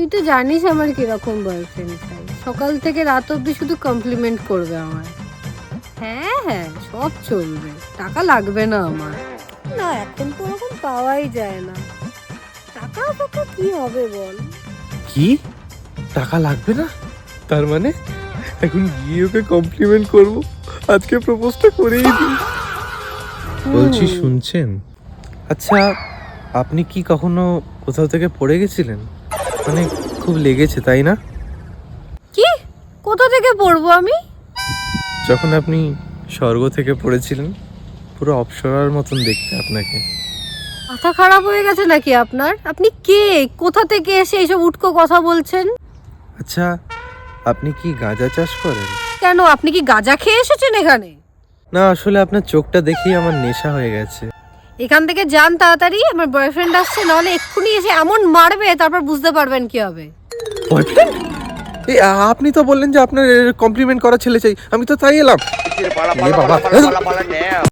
তুই তো জানিস আমার কিরকম বয়ফ্রেন্ড চাই, সকাল থেকে রাত অবধি শুধু কমপ্লিমেন্ট করবে আমার। হ্যাঁ হ্যাঁ, সব চলবে, টাকা লাগবে না আমার। না, এখন তো ওরকম পাওয়াই যায় না। টাকা ফাকা কি হবে বল? কি টাকা লাগবে না? তার মানে এখন গিয়ে ওকে কমপ্লিমেন্ট করব, আজকে প্রপোজটা করেই দিই। বলছি শুনছেন? আচ্ছা, আপনি কি কখনো কোথাও থেকে পড়ে গেছিলেন? মানে খুব লেগেছে তাই না? কি? কোথা থেকে পড়বো আমি? যখন আপনি স্বর্গ থেকে পড়েছিলেন, পুরো অপ্সরার মতন দেখতে আপনাকে। মাথা খারাপ হয়ে গেছে নাকি আপনার? আপনি কে? কোথা থেকে এসে এইসব উটকো কথা বলছেন? আচ্ছা, আপনি কি গাঁজা চাষ করেন? কেন, আপনি কি গাঁজা খেয়ে এসেছেন এখানে? না, আসলে আপনার চোখটা দেখেই আমার নেশা হয়ে গেছে। এখান থেকে যান তাড়াতাড়ি, আমার বয়ফ্রেন্ড আসছে, নাহলে এক্ষুনি এসে এমন মারবে তারপর বুঝতে পারবেন কি হবে। বয়ফ্রেন্ড? এই আপনি তো বললেন যে আপনার কমপ্লিমেন্ট করা ছেলে চাই, আমি তো তাই এলাম। এ বাবা